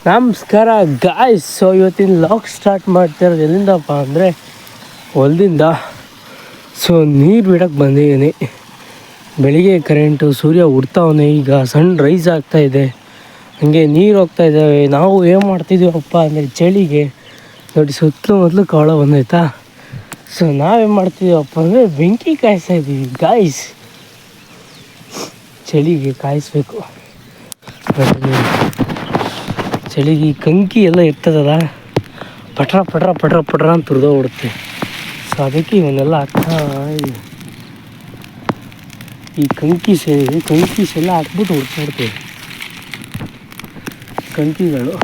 ನಮಸ್ಕಾರ guys. So ಇವತ್ತಿನ log start ಮಾಡ್ತಿರೋದು ಎಲ್ಲಿಂದಪ್ಪ ಅಂದರೆ ಹೊಲದಿಂದ. ಸೊ ನೀರು ಬಿಡೋಕ್ಕೆ ಬಂದಿದ್ದೀನಿ. ಬೆಳಿಗ್ಗೆ ಕರೆಂಟು ಸೂರ್ಯ ಹುಡ್ತಾವನೆ, ಈಗ ಸನ್ ರೈಸ್ ಆಗ್ತಾಯಿದೆ, ಹಾಗೆ ನೀರು ಹೋಗ್ತಾ ಇದ್ದಾವೆ. ನಾವು ಏನು ಮಾಡ್ತಿದ್ದೀವಪ್ಪ ಅಂದರೆ ಚಳಿಗೆ ನೋಡಿ ಸುತ್ತಲೂ ಮೊದಲು ಕವಳ ಬಂದೈತಾ. ಸೊ ನಾವೇನು ಮಾಡ್ತಿದ್ದೀವಪ್ಪ ಅಂದರೆ ಬೆಂಕಿ ಕಾಯಿಸ್ತಾ ಇದ್ದೀವಿ ಗಾಯ್ಸ್. ಚಳಿಗೆ ಕಾಯಿಸ್ಬೇಕು. ಚಳಿಗೆ ಈ ಕಂಕಿ ಎಲ್ಲ ಇರ್ತದಲ್ಲ, ಪಟ್ರ ಪಟ್ರ ಪಟ್ರ ಪಟ್ರ ಅಂತ ತುರಿದೋಗ್ಬಿಡುತ್ತೆ. ಸೊ ಅದಕ್ಕೆ ಇವನ್ನೆಲ್ಲ ಹಾಕ್ತಾ ಈ ಕಂಕೀಸ್ ಎಲ್ಲ ಹಾಕ್ಬಿಟ್ಟು ಹುಡ್ಕೊಡ್ತೇವೆ. ಕಂಕಿಗಳು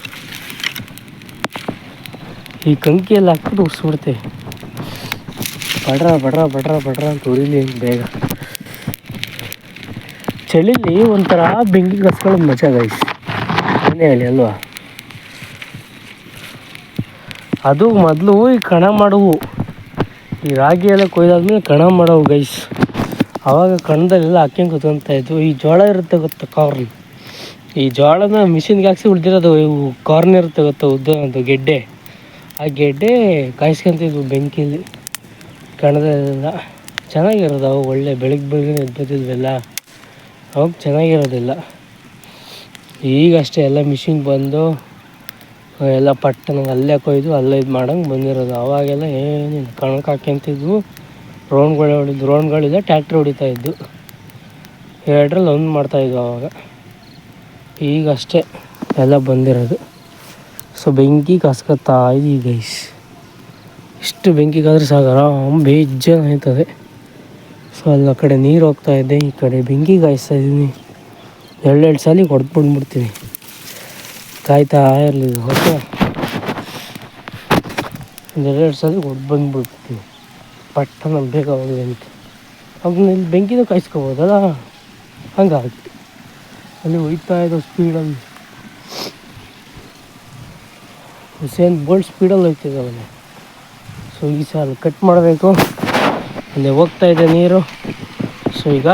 ಈ ಕಂಕಿ ಎಲ್ಲ ಹಾಕ್ಬಿಟ್ಟು ಉಡ್ಸ್ಬಿಡ್ತೇವೆ. ಪಡ್ರ ಪಡ್ರ ಪಡ್ರ ಪಡ್ರ ಅಂತ ಉರಿಲಿ ಬೇಗ. ಚಳಿಲಿ ಒಂಥರ ಬೆಂಕಿ ಕಸ್ಕೊಳ್ಳೋದು ಮಜಾ ಗೈಸ್, ಏನೇ ಹೇಳಿ ಅಲ್ವಾ. ಅದು ಮೊದಲು ಈ ಕಣ ಮಾಡುವು, ಈ ರಾಗಿ ಎಲ್ಲ ಕೊಯ್ದಾದ್ಮೇಲೆ ಕಣ ಮಾಡವು ಗೈಸ್. ಆವಾಗ ಕಣದಲ್ಲೆಲ್ಲ ಹಾಕ್ಯಂಗೆ ಕೂತ್ಕೊತಾಯಿದ್ವು. ಈ ಜೋಳ ಇರುತ್ತೆ ಗೊತ್ತಾ, ಕಾರ್ನ್. ಈ ಜೋಳನ ಮಿಷಿನ್ಗೆ ಹಾಕ್ಸಿ ಉಳಿದಿರೋದು ಇವು ಕಾರ್ನ್ ಇರುತ್ತೆ ಗೊತ್ತಾ, ಉದ್ದ ಅದು ಗೆಡ್ಡೆ. ಆ ಗೆಡ್ಡೆ ಕಾಯಿಸ್ಕೊಂತಿದ್ವು ಬೆಂಕಿಲಿ ಕಣದಲ್ಲೆಲ್ಲ. ಚೆನ್ನಾಗಿರೋದು ಅವು, ಒಳ್ಳೆ ಬೆಳಗ್ಗೆ ಎದ್ಬತ್ತಿದ್ವೆಲ್ಲ, ಅವಾಗ ಚೆನ್ನಾಗಿರೋದಿಲ್ಲ. ಈಗಷ್ಟೇ ಎಲ್ಲ ಮಿಷಿನ್ ಬಂದು ಎಲ್ಲ ಪಟ್ಟನಂಗೆ ಅಲ್ಲೇ ಕೊಯ್ದು ಅಲ್ಲೇ ಇದು ಮಾಡೋಂಗೆ ಬಂದಿರೋದು. ಅವಾಗೆಲ್ಲ ಏನಿಲ್ಲ, ಕಣಕ್ಕೆ ಹಾಕ್ಯಂತಿದ್ವು. ರೋಣ್ಗಳಿಲ್ಲ, ಟ್ಯಾಕ್ಟ್ರ್ ಹೊಡಿತಾಯಿದ್ದು, ಎರಡರಲ್ಲಿ ಒಂದು ಮಾಡ್ತಾಯಿದ್ವು ಆವಾಗ. ಈಗಷ್ಟೇ ಎಲ್ಲ ಬಂದಿರೋದು. ಸೊ ಬೆಂಕಿ ಕಾಸ್ಕೊತಾ ಇದ್ದೀವಿ ಗೈಸ್. ಇಷ್ಟು ಬೆಂಕಿ ಕಾದ್ರೆ ಸಾಕು, ಆರಾಮ್ ಬೇಜಾನ್ ಆಯ್ತದೆ. ಸೊ ಅಲ್ಲಿ ಆ ಕಡೆ ನೀರು ಹೋಗ್ತಾಯಿದ್ದೆ, ಈ ಕಡೆ ಬೆಂಕಿ ಕಾಯಿಸ್ತಾ ಇದ್ದೀನಿ. ಎರಡೆರಡು ಸಾಲಿ ಹೊಡೆದು ಬಂದ್ಬಿಡ್ತೀನಿ, ಕಾಯ್ತಾ ಇರಲಿ. ಓಕೆ, ಒಂದೆರಡು ಸಲ ಹೊಡೆದು ಬಂದುಬಿಡ್ತೀನಿ ಪಟ್ಟನ ಬೇಗ ಹೋಗಿದೆ ಅಂತ. ಅವಾಗ ಇಲ್ಲಿ ಬೆಂಕಿನೂ ಕಾಯಿಸ್ಕೋಬೋದಲ್ಲ, ಹಂಗಾಗಿ ಅಲ್ಲಿ ಹೋಯ್ತಾ ಇದ್ದೋ ಸ್ಪೀಡಲ್ಲಿ. ಹುಸೇನ್ ಬೋಲ್ಟ್ ಸ್ಪೀಡಲ್ಲಿ ಹೋಗ್ತಿದ್ದ ಅವನು. ಸೊ ಈ ಸಾಲ ಕಟ್ ಮಾಡಬೇಕು, ಅಲ್ಲೇ ಹೋಗ್ತಾಯಿದೆ ನೀರು. ಸೊ ಈಗ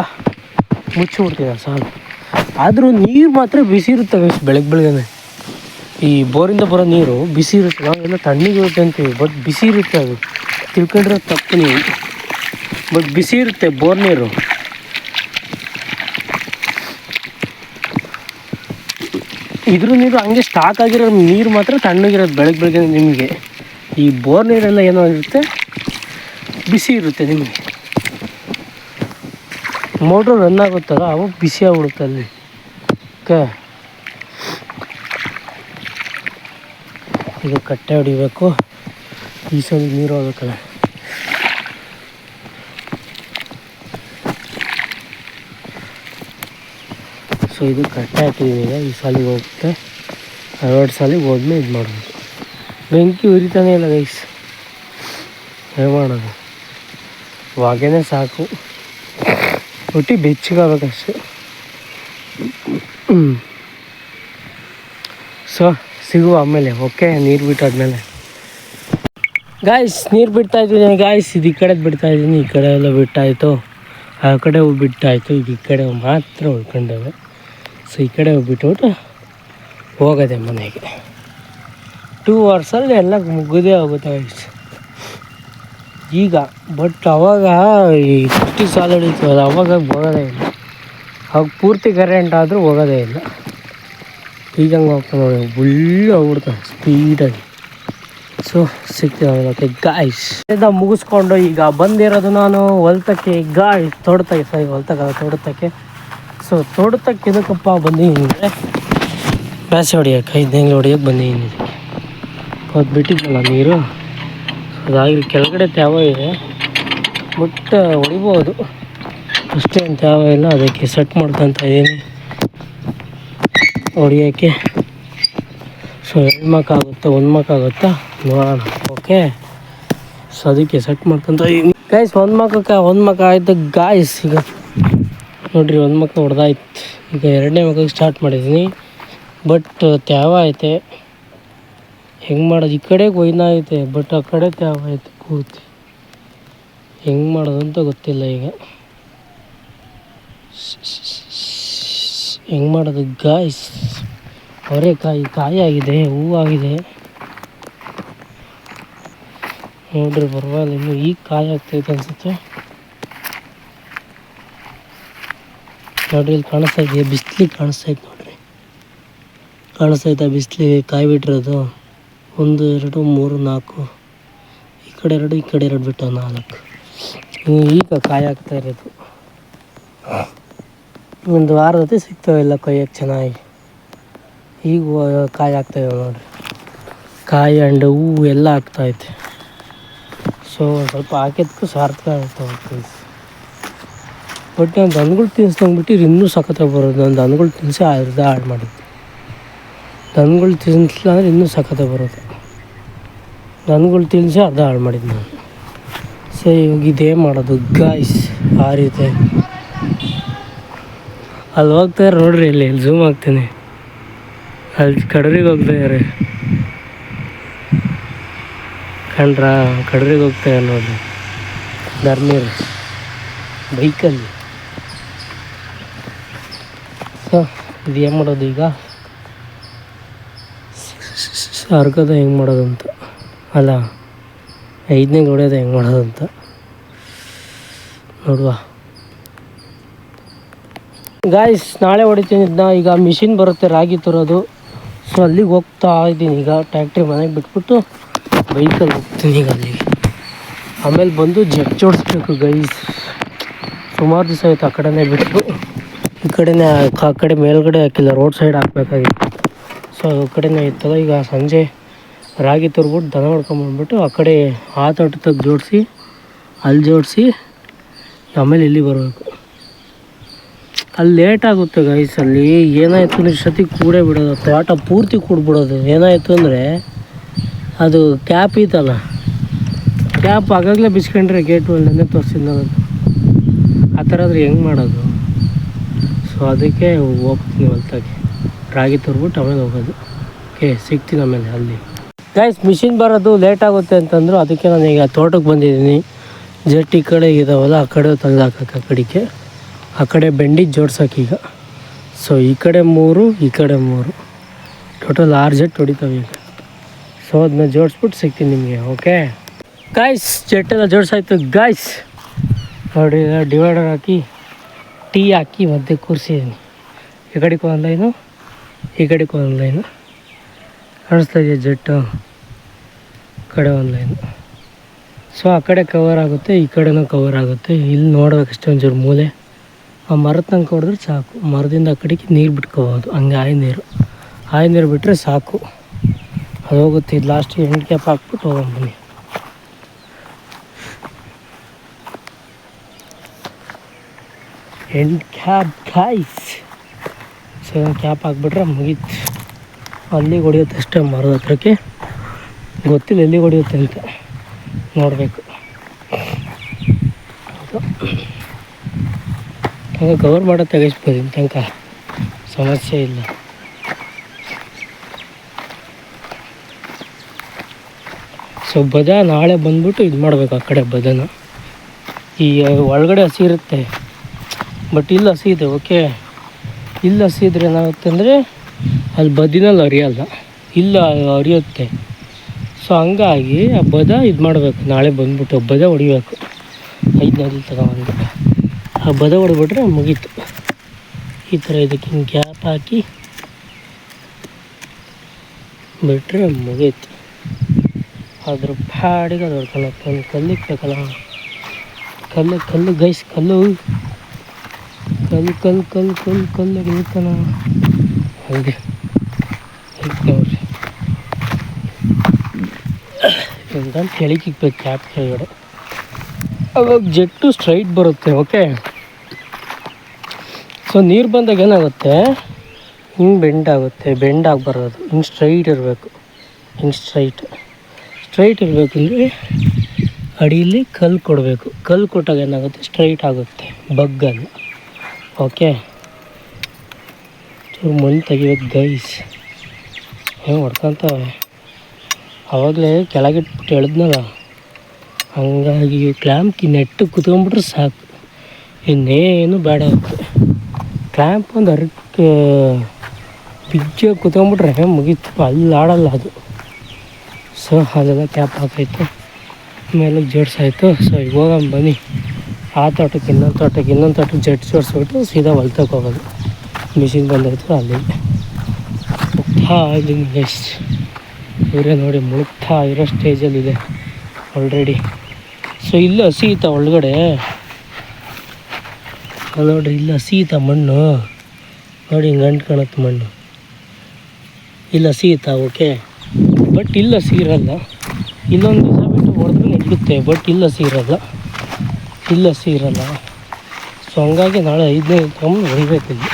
ಮುಚ್ಚಿಬಿಡ್ತೀನಿ ಆ ಸಾಲು. ಆದರೂ ನೀರು ಮಾತ್ರ ಬಿಸಿ ಇರುತ್ತೆ ಬೆಳಗ್ಗೆ. ಈ ಬೋರಿಂದ ಬರೋ ನೀರು ಬಿಸಿ ಇರುತ್ತೆ, ನಾವೆಲ್ಲ ತಣ್ಣಗೆ ಇರುತ್ತೆ ಅಂತೀವಿ, ಬಟ್ ಬಿಸಿ ಇರುತ್ತೆ. ಅದು ತಿಳ್ಕೊಂಡ್ರೆ ತಪ್ಪು ನೀವು, ಬಟ್ ಬಿಸಿ ಇರುತ್ತೆ ಬೋರ್ ನೀರು. ಇದ್ರ ನೀರು ಹಂಗೆ ಸ್ಟಾಕ್ ಆಗಿರೋ ನೀರು ಮಾತ್ರ ತಣ್ಣಗಿರೋದು ಬೆಳಗ್ಗೆ ನಿಮಗೆ. ಈ ಬೋರ್ ನೀರೆಲ್ಲ ಏನೋ ಇರುತ್ತೆ, ಬಿಸಿ ಇರುತ್ತೆ ನಿಮಗೆ. ಮೋಟ್ರ್ ರನ್ ಆಗುತ್ತಲ್ಲ ಅವಾಗ ಬಿಸಿ ಆಗ್ಬಿಡುತ್ತೆ ಅಲ್ಲಿ. ಓಕೆ, ಇದು ಕಟ್ಟೆ ಹೊಡಿಬೇಕು. ಈ ಸಲ ನೀರು ಹೋಗ್ಬೇಕಲ್ಲ. ಸೊ ಇದು ಕಟ್ಟೆ ಹಾಕಿದ್ದೀವಿ. ಈಗ ಈ ಸಾಲಿಗೆ ಹೋಗುತ್ತೆ, ಎರಡು ಸಾಲಿಗೆ ಹೋದ್ಮೇಲೆ ಇದು ಮಾಡಬೇಕು. ಬೆಂಕಿ ಉರಿತಾನೆ ಇಲ್ಲ ಗೈಸ್, ಏನು ಮಾಡೋದು, ಹೊಗೆನೇ ಸಾಕು, ಒಟ್ಟು ಬೆಚ್ಚಗಾಗಬೇಕಷ್ಟೆ. ಸೊ ಸಿಗುವ ಆಮೇಲೆ. ಓಕೆ, ನೀರು ಬಿಟ್ಟಾದ್ಮೇಲೆ ಗಾಯ್ಸ್ ನೀರು ಬಿಡ್ತಾಯಿದ್ದೀನಿ ಗಾಯ್ಸ್. ಇದು ಈ ಕಡೆ ಬಿಡ್ತಾಯಿದ್ದೀನಿ, ಈ ಕಡೆ ಎಲ್ಲ ಬಿಟ್ಟಾಯಿತು, ಆ ಕಡೆ ಬಿಟ್ಟಾಯಿತು. ಈಗ ಈ ಕಡೆ ಮಾತ್ರ ಉಳ್ಕೊಂಡವೆ. ಸೊ ಈ ಕಡೆ ಬಿಟ್ಬಿಟ್ಟು ಹೋಗೋದೆ ಮನೆಗೆ. 2 ಅವರ್ಸಲ್ಲಿ ಎಲ್ಲ ಮುಗಿದೇ ಹೋಗುತ್ತೆ ಗೈಸ್ ಈಗ. ಬಟ್ ಅವಾಗ ಈ ಫಸ್ಟಿಗೆ ಸಾಲ ಹೊಡಿತೀವಲ್ಲ, ಅವಾಗ ಹೋಗೋದೇ ಇಲ್ಲ. ಅವಾಗ ಪೂರ್ತಿ ಕರೆಂಟ್ ಆದರೂ ಹೋಗೋದೇ ಇಲ್ಲ. ಈಗ ಹಂಗೆ ಹೋಗ್ತಾ ನೋಡಿ, ಫುಲ್ ಹೋಗ್ಬಿಡ್ತಾವೆ ಸ್ಪೀಡಾಗಿ. ಸೊ ಸಿಗ್ತೀವಿ. ಓಕೆ ಗಾಯ್ಸ್, ಇದನ್ನು ಮುಗಿಸ್ಕೊಂಡು ಈಗ ಬಂದಿರೋದು ನಾನು ಹೊಲ್ತಕ್ಕೆ ಗಾಯ್ಸ್, ತೋಟಕ್ಕೆ. ಸೊ ತೋಟಕ್ಕೆ ಇದಕ್ಕಪ್ಪ ಬಂದಿದ್ದೀನಿ ಅಂದರೆ ಪ್ಯಾಸೆ ಹೊಡಿಯೋಕೆ, 5 ಹೆಂಗೆ ಹೊಡಿಯೋಕೆ ಬಂದಿದ್ದೀನಿ. ಅದು ಬಿಟ್ಟಿದ್ದಲ್ಲ ನೀರು, ಅದಾಗಿ ಕೆಳಗಡೆ ತ್ಯಾವ ಇದೆ, ಬಟ್ ಹೊಡಿಬೋದು ಅಷ್ಟೇನು ತ್ಯಾವ ಇಲ್ಲ. ಅದಕ್ಕೆ ಸೆಟ್ ಮಾಡ್ಕೊತ ಇದ್ದೀನಿ ಹೊಡಿಯೋಕ್ಕೆ. ಸೊ 2 ಮಕ್ಕಾಗುತ್ತಾ 1 ಮಕ್ಕಾಗುತ್ತಾ ನೋಡೋಣ. ಓಕೆ, ಸೊ ಅದಕ್ಕೆ ಸೆಟ್ ಮಾಡ್ಕೊತ ಇದ್ದೀನಿ ಗಾಯ್ಸ್. 1 ಮಕ್ಕ ಆಯಿತು ಗಾಯ್ಸ್. ಈಗ ನೋಡಿರಿ 1 ಮಕ್ಕ ಹೊಡೆದಾಯ್ತು. ಈಗ 2ನೇ ಮಕ್ಕಕ್ಕೆ ಸ್ಟಾರ್ಟ್ ಮಾಡಿದ್ದೀನಿ, ಬಟ್ ತ್ಯಾವ ಐತೆ. ಹೆಂಗೆ ಮಾಡೋದು, ಈ ಕಡೆಗೆ ಒಯ್ನಾ ಐತೆ, ಬಟ್ ಆ ಕಡೆ ತ್ಯಾವ ಐತೆ ಪೂರ್ತಿ. ಹೆಂಗೆ ಮಾಡೋದು ಅಂತ ಗೊತ್ತಿಲ್ಲ. ಈಗ ಹೆಂಗೆ ಮಾಡೋದು ಗಾಯ್ಸ್, ಕಾಯಿ ಆಗಿದೆ, ಹೂವಾಗಿದೆ ನೋಡ್ರಿ. ಪರವಾಗಿಲ್ಲ, ಇನ್ನು ಈಗ ಕಾಯಿ ಆಗ್ತೈತೆ ಅನ್ಸುತ್ತೆ ನೋಡ್ರಿ. ಇಲ್ಲಿ ಕಾಣಿಸ್ತಾ ಇದೆಯಾ? ಬಿಸಿಲಿಗೆ ಕಾಣಿಸ್ತೈತೆ ನೋಡ್ರಿ, ಕಾಣಿಸ್ತೈತಾ ಬಿಸಿಲಿಗೆ ಕಾಯಿ ಬಿಟ್ಟಿರೋದು. 1 2 3 4 ಈ ಕಡೆ 2 ಈ ಕಡೆ 2 ಬಿಟ್ಟು 4 ಈಗ ಕಾಯಿ ಆಗ್ತಾ ಇರೋದು. ಒಂದು ವಾರದಲ್ಲಿ ಸಿಗ್ತಾವೆಲ್ಲ ಕೊಯ್ಯಕ್ಕೆ ಚೆನ್ನಾಗಿ. ಈಗ ಕಾಯಿ ಆಗ್ತಾಯಿವೆ ನೋಡ್ರಿ, ಕಾಯಿ ಅಂಡ್ ಹೂವು ಎಲ್ಲ ಆಗ್ತಾಯಿದೆ. ಸೊ ಒಂದು ಸ್ವಲ್ಪ ಹಾಕಿದ್ಕು ಸಾರ್ಥಕ ಆಗ್ತಾವೆ. ಬಟ್ ನಾನು ದನಗಳು ತಿನ್ನಿಸ್ದಂಗ್ಬಿಟ್ಟು ಇನ್ನೂ ಸಖತ್ತಾಗಿ ಬರೋದು. ನಾನು ದನಗಳು ತಿನ್ನಿಸಿ ಅರ್ಧ ಹಾಳು ಮಾಡಿದ್ದೆ. ದನಗಳು ತಿನ್ನಿಸ್ಲಿಲ್ಲ ಅಂದರೆ ಇನ್ನೂ ಸಖತ್ತಾಗಿ ಬರೋದು. ದನಗಳು ತಿನ್ನಿಸಿ ಅರ್ಧ ಹಾಳು ಮಾಡಿದ್ದು ನಾನು. ಸೊ ಇವಾಗ ಇದೇ ಮಾಡೋದು ಗಾಯ್ಸ್, ಆ ರೀತಿ. ಅಲ್ಲಿ ಹೋಗ್ತಾರೆ ನೋಡ್ರಿ, ಇಲ್ಲಿ ಝೂಮ್ ಆಗ್ತೀನಿ. ಅಲ್ಲಿ ಕಡರಿಗೆ ಹೋಗ್ತಾಯಿದ್ದಾರೆ, ಕಂಡ್ರಾ? ಕಡರಿಗೆ ಹೋಗ್ತಾರೆ ನೋಡ್ರಿ, ಧರ್ಮೀರ್ ಬೈಕಲ್ಲಿ. ಸೊ ಇದು ಏನು ಮಾಡೋದು ಈಗ? ಅರ್ಕದ ಹೆಂಗೆ ಮಾಡೋದಂತ ಅಲ್ಲ, 5ನೇ ಹೊಡೆಯೋದು ಹೆಂಗೆ ಮಾಡೋದಂತ ನೋಡುವ ಗಾಯ್ಸ್. ನಾಳೆ ಹೊಡಿತೀನಿ ಇದನ್ನ. ಈಗ ಮಿಷಿನ್ ಬರುತ್ತೆ ರಾಗಿ ತುರೋದು. ಸೊ ಅಲ್ಲಿಗೆ ಹೋಗ್ತಾ ಇದ್ದೀನಿ ಈಗ. ಟ್ಯಾಕ್ಟ್ರಿ ಮನೆಗೆ ಬಿಟ್ಬಿಟ್ಟು ಬೈಕಲ್ಲಿ ಹೋಗ್ತೀನಿ ಈಗ ಅಲ್ಲಿಗೆ. ಆಮೇಲೆ ಬಂದು ಜೆಟ್ ಜೋಡಿಸ್ಬೇಕು ಗೈಸ್. ಸುಮಾರು ದಿವಸ ಆಯಿತು ಆ ಕಡೆನೇ ಬಿಟ್ಟು ಈ ಕಡೆನೇ. ಆ ಕಡೆ ಮೇಲ್ಗಡೆ ಹಾಕಿಲ್ಲ, ರೋಡ್ ಸೈಡ್ ಹಾಕ್ಬೇಕಾಗಿತ್ತು. ಸೊ ಆ ಕಡೆನೇ ಇತ್ತಲ್ಲ. ಈಗ ಸಂಜೆ ರಾಗಿ ತುರ್ಬಿಟ್ಟು ದನ ಹೊಡ್ಕೊಂಬಂದ್ಬಿಟ್ಟು ಆ ಕಡೆ ಆ ತೋಟಕ್ಕೆ ಜೋಡಿಸಿ, ಅಲ್ಲಿ ಜೋಡಿಸಿ ಆಮೇಲೆ ಇಲ್ಲಿ ಬರಬೇಕು. ಅಲ್ಲಿ ಲೇಟ್ ಆಗುತ್ತೆ ಗೈಸ್. ಅಲ್ಲಿ ಏನಾಯಿತು ಅಂದರೆ ಇಷ್ಟೊತ್ತಿಗೆ ಕೂಡೇ ಬಿಡೋದು, ತೋಟ ಪೂರ್ತಿ ಕೂಡ್ಬಿಡೋದು. ಏನಾಯಿತು ಅಂದರೆ ಅದು ಕ್ಯಾಪ್ ಇತ್ತಲ್ಲ, ಕ್ಯಾಪ್ ಆಗಾಗಲೇ ಬಿಸ್ಕೊಂಡ್ರೆ ಗೇಟ್ ಒಳ್ಳೆ ತೋರಿಸಿದ್ದು ನಾನು. ಆ ಥರ ಆದರೆ ಹೆಂಗೆ ಮಾಡೋದು? ಸೊ ಅದಕ್ಕೆ ಹೋಗ್ತೀನಿ ಹೊಲ್ತಾಗಿ, ರಾಗಿ ತುರ್ಬಿಟ್ಟು ಆಮೇಲೆ ಹೋಗೋದು. ಓಕೆ, ಸಿಗ್ತೀನಿ ಆಮೇಲೆ ಅಲ್ಲಿ. ಗೈಸ್ ಮಿಷಿನ್ ಬರೋದು ಲೇಟ್ ಆಗುತ್ತೆ ಅಂತಂದರು. ಅದಕ್ಕೆ ನಾನು ಈಗ ತೋಟಕ್ಕೆ ಬಂದಿದ್ದೀನಿ. ಜೆಟ್ ಈ ಕಡೆ ಇದಾವಲ್ಲ, ಆ ಕಡೆ ತೆಗ್ದು ಹಾಕಕ್ಕೆ, ಆ ಕಡೆ ಬೆಂಡಿ ಜೋಡ್ಸೋಕೆ ಈಗ. ಸೊ ಈ ಕಡೆ 3 ಈ ಕಡೆ 3 ಟೋಟಲ್ 6 ಜೆಟ್ ಹೊಡಿತಾವೆ ಈಗ. ಸೊ ಅದನ್ನ ಜೋಡಿಸ್ಬಿಟ್ಟು ಸಿಗ್ತೀನಿ ನಿಮಗೆ. ಓಕೆ ಗಾಯ್ಸ್, ಜೆಟ್ಟೆಲ್ಲ ಜೋಡಿಸಾಯ್ತು ಗಾಯ್ಸ್. ನೋಡಿ ಡಿವೈಡರ್ ಹಾಕಿ ಟೀ ಹಾಕಿ ಮಧ್ಯೆ ಕೂರಿಸಿದ್ದೀನಿ. ಈ ಕಡೆಗೆ ಒಂದು ಲೈನು, ಈ ಕಡೆಗೆ ಒಂದು ಲೈನು ಕಾಣಿಸ್ತಾ ಇದೆಯಾ ಜೆಟ್ಟು, ಕಡೆ ಒಂದು ಲೈನು. ಸೊ ಆ ಕಡೆ ಕವರ್ ಆಗುತ್ತೆ, ಈ ಕಡೆನೂ ಕವರ್ ಆಗುತ್ತೆ. ಇಲ್ಲಿ ನೋಡೋದಕ್ಕಷ್ಟೇ ಒಂಚೂರು ಮೂಲೆ ಆ ಮರದ ತನಕ ಹೊಡೆದ್ರೆ ಸಾಕು. ಮರದಿಂದ ಆ ಕಡೆಗೆ ನೀರು ಬಿಟ್ಕೋಬೋದು, ಹಂಗೆ ಆಯ ನೀರು ಬಿಟ್ಟರೆ ಸಾಕು, ಅದು ಹೋಗುತ್ತೆ. ಇದು ಲಾಸ್ಟಿಗೆ ಎಂಡ್ ಕ್ಯಾಪ್ ಹಾಕ್ಬಿಟ್ಟು ಹೋಗೋಣ. End cap guys. So cap ಹಾಕ್ಬಿಟ್ರೆ ಮುಗೀತು. ಅಲ್ಲಿಗೆ ಹೊಡಿಯುತ್ತೆ ಅಷ್ಟೇ, ಮರದ ಹತ್ರಕ್ಕೆ. ಗೊತ್ತಿಲ್ಲ ಎಲ್ಲಿಗೆ ಹೊಡಿಯುತ್ತೆ ಅಂತ, ನೋಡಬೇಕು. ಹಂಗೆ ಕವರ್ ಮಾಡೋ ತೆಗಿಸ್ಬೋದು, ಇನ್ನು ತನಕ ಸಮಸ್ಯೆ ಇಲ್ಲ. ಸೊ ಬದ ನಾಳೆ ಬಂದ್ಬಿಟ್ಟು ಇದು ಮಾಡಬೇಕು. ಆ ಕಡೆ ಬದನ ಈ ಒಳಗಡೆ ಹಸಿ ಇರುತ್ತೆ, ಬಟ್ ಇಲ್ಲಿ ಹಸಿ ಇದೆ. ಓಕೆ, ಇಲ್ಲಿ ಹಸಿ ಇದ್ರೆ ಏನಾಗುತ್ತೆ ಅಂದರೆ ಅಲ್ಲಿ ಬದಿನಲ್ಲಿ ಹರಿಯಲ್ಲ, ಇಲ್ಲ ಹರಿಯುತ್ತೆ. ಸೊ ಹಂಗಾಗಿ ಆ ಬದ ಇದು ಮಾಡಬೇಕು. ನಾಳೆ ಬಂದ್ಬಿಟ್ಟು ಬದ ಹೊಡಿಬೇಕು. 5 ನದಿ ತಗೊಂಡು ಆ ಬದ ಹೊಡೆದ್ಬಿಟ್ರೆ ಮುಗೀತು. ಈ ಥರ ಇದಕ್ಕೆ ಹಿಂಗೆ ಗ್ಯಾಪ್ ಹಾಕಿ ಬಿಟ್ಟರೆ ಮುಗೀತು. ಅದ್ರ ಪಾಡಿಗೆ ಅದು ಹೊಡ್ಕೊಂಡು ಒಂದು ಕಲ್ಲಿಗೆ ಬೇಕಲ್ಲ, ಕಲ್ಲು ಗೈಸ್, ಕಲ್ಲು ಇರ್ತಾನ ಹಂಗೆ ನೋಡ್ರಿ. ಅಂತ ಕೆಳಗಿಕ್ಬೇಕು ಕ್ಯಾಪ್ ಕೆಳಗಡೆ, ಅವಾಗ ಜೆಟ್ಟು ಸ್ಟ್ರೈಟ್ ಬರುತ್ತೆ. ಓಕೆ, ಸೊ ನೀರು ಬಂದಾಗ ಏನಾಗುತ್ತೆ, ಹಿಂಗೆ ಬೆಂಡ್ ಆಗುತ್ತೆ. ಬೆಂಡ್ ಆಗಿ ಬರೋದು ಹಿಂಗೆ ಸ್ಟ್ರೈಟ್ ಇರಬೇಕು. ಹಿಂಗೆ ಸ್ಟ್ರೈಟ್ ಇರಬೇಕಂದ್ರೆ ಅಡಿಯಲ್ಲಿ ಕಲ್ಲು ಕೊಡಬೇಕು. ಕಲ್ಲು ಕೊಟ್ಟಾಗ ಏನಾಗುತ್ತೆ, ಸ್ಟ್ರೈಟ್ ಆಗುತ್ತೆ, ಬಗ್ಗಲ್ಲ. ಓಕೆ, ಮಣ್ಣು ತೆಗಿಬೇಕು ಗೈಸ್. ಹೆಂಗೆ ಹೊಡ್ಕೊತಾವೆ. ಆವಾಗಲೇ ಕೆಳಗಿಟ್ಬಿಟ್ಟು ಎಳೆದ್ನಲ್ಲ, ಹಂಗಾಗಿ ಕ್ಲ್ಯಾಂಪ್ಗೆ ನೆಟ್ಟು ಕುತ್ಕೊಂಡ್ಬಿಟ್ರೆ ಸಾಕು, ಇನ್ನೇನು ಬೇಡ ಆಗುತ್ತೆ. ಕ್ಲ್ಯಾಂಪ್ ಒಂದು ಬಿಜ್ಜೆ ಕುತ್ಕೊಂಡ್ಬಿಟ್ರೆ ಮುಗೀತು, ಅಲ್ಲಿ ಆಡಲ್ಲ ಅದು. ಸೊ ಅದೆಲ್ಲ ಕ್ಯಾಪ್ ಹಾಕಾಯ್ತು, ಮೇಲೆ ಜೋಡಿಸಾಯ್ತು. ಸೊ ಇವಾಗ ಬನ್ನಿ ಆ ತೋಟಕ್ಕೆ ಇನ್ನೊಂದು ತೋಟಕ್ಕೆ ಜೋಡಿಸ್ಬಿಟ್ಟು ಸೀದಾ ಹೊಲ್ತಕ್ಕೆ ಹೋಗೋದು. ಮಿಷಿನ್ ಬಂದೈತು ಅಲ್ಲಿ ಮುಗ್ತಾ ಇದ್ದೀನಿ ಗೈಸ್. ಇವರೇ ನೋಡಿ ಮುಳುಗ್ತಾ ಇರೋ ಸ್ಟೇಜಲ್ಲಿದೆ ಆಲ್ರೆಡಿ. ಸೊ ಇಲ್ಲಿ ಹಸಿ ಐತ ಒಳಗಡೆ ನೋಡ್ರಿ, ಇಲ್ಲಿ ಹಸಿ ಐತ ಮಣ್ಣು ನೋಡಿ, ಹಿಂಗೆ ಅಂಟ್ಕೊಳತ್ತೆ ಮಣ್ಣು. ಇಲ್ಲಿ ಹಸಿ ಐತ ಓಕೆ, ಬಟ್ ಇಲ್ಲಿ ಹಸಿ ಇರಲ್ಲ. ಇಲ್ಲೊಂದು ದಿವಸ ಬಿಟ್ಟು ಹೊಡೆದ್ರೆ ನಡಿಯುತ್ತೆ, ಬಟ್ ಇಲ್ಲಿ ಹಸಿ ಇರಲ್ಲ. ಸೊ ಹಂಗಾಗಿ ನಾಳೆ 5ನೇ ತಗೊಂಡು ಹೊಡಿಬೇಕು ಇಲ್ಲಿ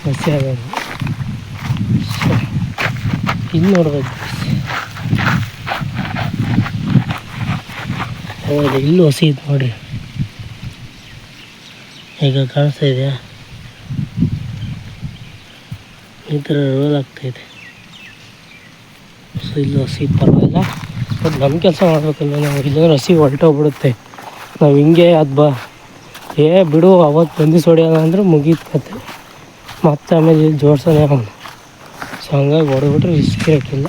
ಹಸಿ ಆಗೋದು. ಸೊ ಇಲ್ಲಿ ನೋಡ್ಬೇಕು, ಹೌದು ಇಲ್ಲೂ ಹಸಿ ಇದು ನೋಡಿರಿ, ಈಗ ಕಾಣಿಸ್ತಾ ಇದೆಯಾ, ಈ ಥರ ರೋಲ್ ಆಗ್ತಾಯಿದೆ. ಸೊ ಇಲ್ಲೂ ಹಸಿ ಪರವಾಗಿಲ್ಲ, ಬಟ್ ನಮ್ಮ ಕೆಲಸ ಮಾಡಬೇಕಲ್ಲ ನಾವು, ಇಲ್ಲಾಂದ್ರೆ ಹಸಿ ಹೊರಟೋಗ್ಬಿಡುತ್ತೆ. ನಾವು ಹಿಂಗೆ ಅದು ಬಿಡು ಅವತ್ತು ಬಂದು ಹೊಡೆಯೋಣ ಅಂದರೆ ಮುಗೀತು ಕತೆ, ಮತ್ತೆ ಆಮೇಲೆ ಇಲ್ಲಿ ಜೋಡ್ಸೋಣ ಅವನು. ಸೊ ಹಂಗಾಗಿ ಹೊಡೆದ್ಬಿಟ್ರೆ ರಿಸ್ಕ್ ಇರೋಕ್ಕಿಲ್ಲ.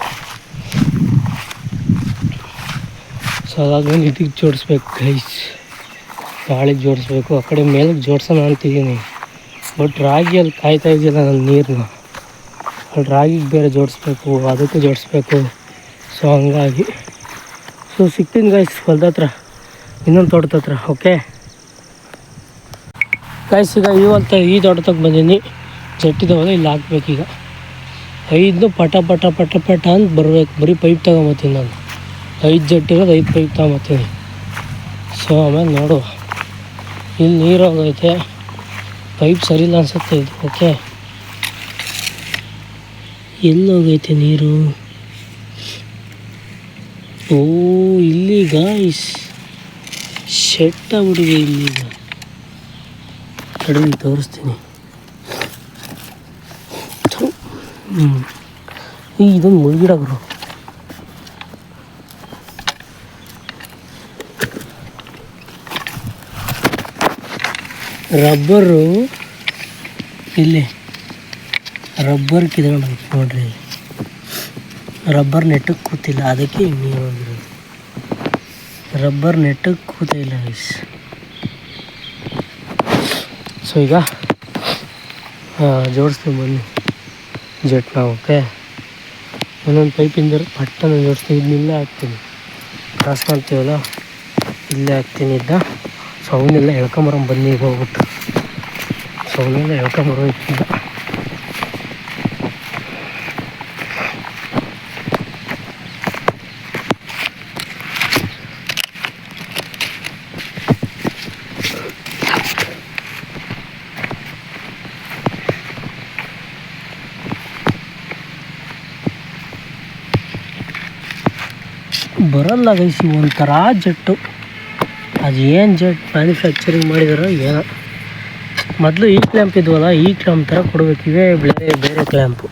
ಸೊ ಅದಾದ್ಮೇಲೆ ಇದಕ್ಕೆ ಜೋಡಿಸ್ಬೇಕು ಗೈಸ್, ಗಾಳಿಗೆ ಜೋಡಿಸ್ಬೇಕು. ಆ ಕಡೆ ಮೇಲಕ್ಕೆ ಜೋಡ್ಸೋಣ ಅಂತಿದ್ದೀನಿ, ಬಟ್ ರಾಗಿಯಲ್ಲಿ ಕಾಯ್ತಾ ಇದೆಯಲ್ಲ ನನ್ನ ನೀರನ್ನ, ಅಲ್ಲಿ ರಾಗಿಗೆ ಬೇರೆ ಜೋಡಿಸ್ಬೇಕು, ಅದಕ್ಕೂ ಜೋಡಿಸ್ಬೇಕು. ಸೊ ಹಂಗಾಗಿ ಸೊ ಸಿಗ್ತೀನಿ ಗೈಸ್ ಹೊಲ್ದ ಹತ್ರ, ಇನ್ನೊಂದು ತೋಟದ ಹತ್ರ. ಓಕೆ ಗೈಸ್, ಈಗ ಈ ತೋಟಕ್ಕೆ ಬಂದೀನಿ. ಜಟ್ಟಿದವಲ್ಲ ಇಲ್ಲಿ ಹಾಕ್ಬೇಕೀಗ. 5 ಪಟ ಅಂತ ಬರಬೇಕು. ಬರೀ ಪೈಪ್ ತಗೊಂಬತ್ತೀನಿ ನಾನು, 5 ಜಟ್ಟಿರೋದು 5 ಪೈಪ್ ತಗೊಂಬತ್ತೀನಿ. ಸೊ ಆಮೇಲೆ ನೋಡುವ, ಇಲ್ಲಿ ನೀರು ಹೋಗೈತೆ, ಪೈಪ್ ಸರಿಯಿಲ್ಲ ಅನಿಸುತ್ತೆ ಇದು. ಓಕೆ, ಎಲ್ಲಿ ಹೋಗೈತೆ ನೀರು? ಓ ಇಲ್ಲಿ ಗಾಯ್ಸ್ ಶೆಟ್ ಆಗ್ಬಿಟ್ಟಿದೆ ಇಲ್ಲಿಗ. ಕಡಿಮೆ ತೋರಿಸ್ತೀನಿ. ಈಗ ಇದೊಂದು ಮುಳುಗಿಡೋರು, ರಬ್ಬರು ಇಲ್ಲಿ ರಬ್ಬರ್ ಕಿತ್ಕೊಂಡೈತೆ ನೋಡ್ರಿ. ರಬ್ಬರ್ ನೆಟ್ಟಕ್ಕೆ ಕೂತಿಲ್ಲ, ಅದಕ್ಕೆ ಹಿಂಗೆ ನೀರು ಹೋಗಿರೋದು. ರಬ್ಬರ್ ನೆಟ್ಟಕ್ಕೆ ಕೂತ ಇಲ್ಲ ಗೈಸ್. ಸೊ ಈಗ ಜೋಡಿಸ್ತೀವಿ ಬನ್ನಿ ಜೆಟ್ನ. ಓಕೆ, ಒಂದೊಂದು ಪೈಪಿಂದ ಪಟ್ಟನ ಜೋಡಿಸ್ತೀನಿ. ಇದನ್ನಿಲ್ಲೇ ಹಾಕ್ತೀನಿ, ಕ್ರಾಸ್ ಮಾಡ್ತೀವಲ್ಲ ಇಲ್ಲೇ ಹಾಕ್ತೀನಿ ಇದ್ದ. ಸೊ ಅವನ್ನೆಲ್ಲ ಎಳ್ಕೊಂಬರೋಣ ಬನ್ನಿ ಈಗ ಹೋಗ್ಬಿಟ್ಟು. ಸೊ ಅವನ್ನೆಲ್ಲ ಎಳ್ಕೊಂಬರೋಕ್ಕಿದ್ದ. ಬರಲ್ಲ ಗೈಸಿ, ಒಂಥರ ಜೆಟ್ಟು. ಅದು ಏನು ಜೆಟ್ ಮ್ಯಾನುಫ್ಯಾಕ್ಚರಿಂಗ್ ಮಾಡಿದಾರೋ ಏನೋ. ಮೊದಲು ಈ ಕ್ಲ್ಯಾಂಪ್ ಇದ್ವಲ್ಲ, ಈ ಕ್ಲ್ಯಾಂಪ್ ಥರ ಕೊಡಬೇಕು. ಇವೇ ಬೇರೆ ಕ್ಲ್ಯಾಂಪು.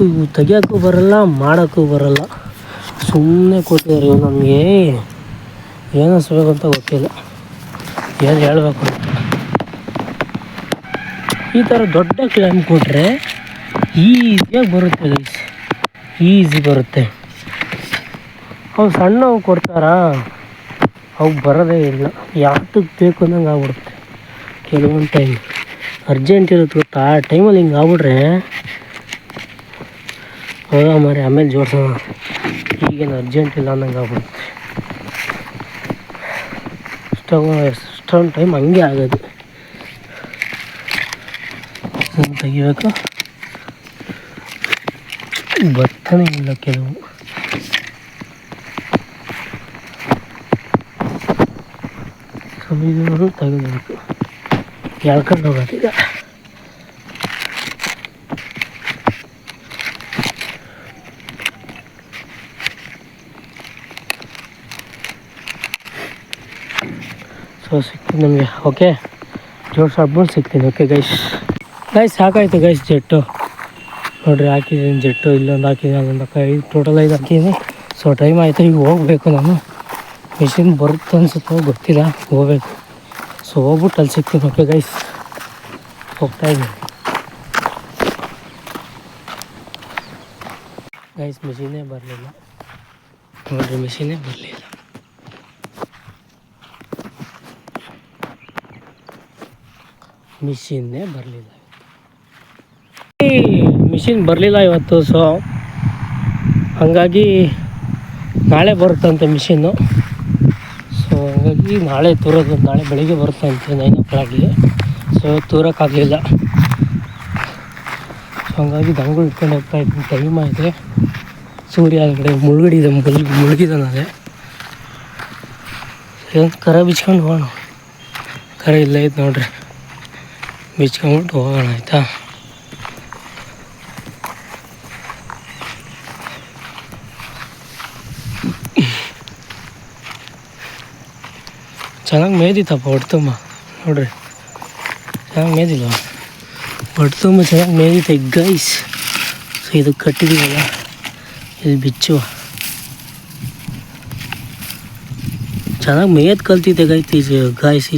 ಇವು ತೆಗಿಯೋಕ್ಕೂ ಬರಲ್ಲ, ಮಾಡೋಕ್ಕೂ ಬರಲ್ಲ, ಸುಮ್ಮನೆ ಕೊಟ್ಟಿದ್ದಾರೆ. ಇವು ನಮಗೆ ಏನು ಅನ್ಸ್ಬೇಕು ಅಂತ ಗೊತ್ತಿಲ್ಲ, ಏನು ಹೇಳಬೇಕು ಅಂತ. ಈ ಥರ ದೊಡ್ಡ ಕ್ಲ್ಯಾಂಪ್ ಕೊಟ್ಟರೆ ಈಸಿಯಾಗಿ ಬರುತ್ತೆ ಗೈಸ್, ಈಸಿ ಬರುತ್ತೆ. ಅವು ಸಣ್ಣವು ಕೊಡ್ತಾರಾ, ಅವು ಬರೋದೇ ಇಲ್ಲ. ಯಾತಕ್ಕೆ ಬೇಕು ಅನ್ನಂಗೆ ಆಗ್ಬಿಡುತ್ತೆ ಕೆಲವೊಂದು ಟೈಮ್. ಅರ್ಜೆಂಟ್ ಇರುತ್ತೆ ಗೊತ್ತಾ, ಆ ಟೈಮಲ್ಲಿ ಹಿಂಗೆ ಆಗ್ಬಿಟ್ರೆ ಹೋಗ ಮಾರಿ ಆಮೇಲೆ ಜೋಡ್ಸೋಣ, ಈಗೇನು ಅರ್ಜೆಂಟ್ ಇಲ್ಲ ಅನ್ನಂಗೆ ಆಗ್ಬಿಡುತ್ತೆ. ಅಷ್ಟೊಂದು ಟೈಮ್ ಹಂಗೆ ಆಗೋದು. ತೆಗಿಬೇಕು, ಬರ್ತಾನೆ ಇಲ್ಲ ಕೆಲವು. ಇದನ್ನು ತೆಗೆದಬೇಕು, ಎಳ್ಕೊಂಡು ಹೋಗೋದು ಈಗ. ಸೊ ಸಿಗ್ತೀನಿ ನಮಗೆ. ಓಕೆ, ಜೋಡ್ಸಾಡ್ಬಿಟ್ಟು ಸಿಗ್ತೀನಿ. ಓಕೆ ಗೈಸ್ ಸಾಕಾಯ್ತು ಗೈಸ್ ಜೆಟ್ಟು ನೋಡಿರಿ. ಹಾಕಿದ್ದೀನಿ ಜೆಟ್ಟು, ಇಲ್ಲೊಂದು ಹಾಕಿದ್ದೀನಿ, ಅಲ್ಲೊಂದು 5 ಟೋಟಲ್ 5 ಹಾಕಿದ್ದೀನಿ. ಸೊ ಟೈಮ್ ಆಯಿತು, ಈಗ ಹೋಗಬೇಕು. ನಾನು ಮಿಷಿನ್ ಬರುತ್ತೆ ಅನ್ಸುತ್ತೋ ಗೊತ್ತಿಲ್ಲ, ಹೋಗ್ಬೇಕು. ಸೊ ಹೋಗ್ಬಿಟ್ಟು ಅಲ್ಲಿ ಸಿಗ್ತೀನಿ. ಓಕೆ ಗೈಸ್, ಹೋಗ್ತಾಯಿದ್ದೀನಿ. ಗೈಸ್ ಮಿಷಿನೇ ಬರಲಿಲ್ಲ ನೋಡ್ರಿ, ಮಿಷಿನೇ ಬರಲಿಲ್ಲ. ಮಿಷಿನ್ನೇ ಬರಲಿಲ್ಲ, ಮಿಷಿನ್ ಬರಲಿಲ್ಲ ಇವತ್ತು. ಸೊ ಹಾಗಾಗಿ ನಾಳೆ ಬರುತ್ತಂತೆ ಮಿಷಿನ್ನು. ಸೊ ಹಾಗಾಗಿ ನಾಳೆ ತೂರೋದು, ನಾಳೆ ಬೆಳಿಗ್ಗೆ ಬರುತ್ತಂತೆ 9 o'clockಗೆ. ಸೊ ತೂರೋಕ್ಕಾಗಲಿಲ್ಲ. ಸೊ ಹಂಗಾಗಿ ದನಗಳು ಇಟ್ಕೊಂಡು ಹೋಗ್ತಾ ಇದ್ದೀನಿ. ಟೈಮ್ ಆಯಿತು, ಸೂರ್ಯ ಕಡೆ ಮುಳುಗಿದಾನದೆ. ಇದೊಂದು ಕರ ಬಿಚ್ಕೊಂಡು ಹೋಗೋಣ. ಕರ ಇಲ್ಲೇ ಐತೆ ನೋಡ್ರಿ, ಬಿಚ್ಕೊಂಬಿಟ್ಟು ಹೋಗೋಣ ಆಯಿತಾ. ಚೆನ್ನಾಗಿ ಮೇದಿತ್ತಪ್ಪ ಹೊಟ್ಟೆ ತುಂಬ, ನೋಡ್ರಿ ಚೆನ್ನಾಗಿ ಮೇದಿಲ್ಲ, ಹೊಟ್ಟೆ ತುಂಬ ಚೆನ್ನಾಗಿ ಮೇದಿತ್ತೆ ಗೈಸ್. ಸೊ ಇದು ಕಟ್ಟಿದೀವಲ್ಲ, ಇದು ಬಿಚ್ಚುವ ಚೆನ್ನಾಗಿ ಮೇಯ್ದು ಕಲ್ತಿದ್ದೆ ಗಾಯ್ಸ್.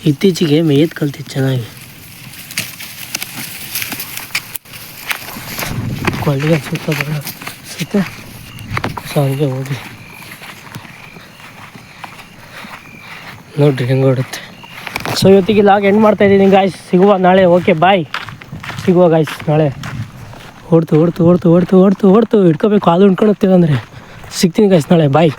ಇತ್ತೀಚೆಗೆ ಮೇಯ್ದು ಕಲ್ತಿದ್ದು ಚೆನ್ನಾಗಿ. ಕೊಲ್ಲಿಗೆ ಸುತ್ತೆ. ಸೊ ಹಂಗೆ ಹೋಗಿ ನೋಡ್ರಿ ಹೆಂಗೆ ಓಡುತ್ತೆ. ಸೊ ಇವತ್ತಿಗೆ ಲಾಗ್ ಎಂಡ್ ಮಾಡ್ತಾಯಿದ್ದೀನಿ ಗಾಯ್ಸ್. ಸಿಗುವ ನಾಳೆ. ಓಕೆ ಬಾಯ್, ಸಿಗುವ ಗಾಯ್ಸ್ ನಾಳೆ. ಓಡ್ತು ಹಿಡ್ಕೋಬೇಕು, ಕಾಲು ಹಿಡ್ಕೊಂಡು ಹೋಗ್ತೀವಿ ಅಂದರೆ ಸಿಗ್ತೀನಿ ಗಾಯ್ಸ್ ನಾಳೆ. ಬಾಯ್.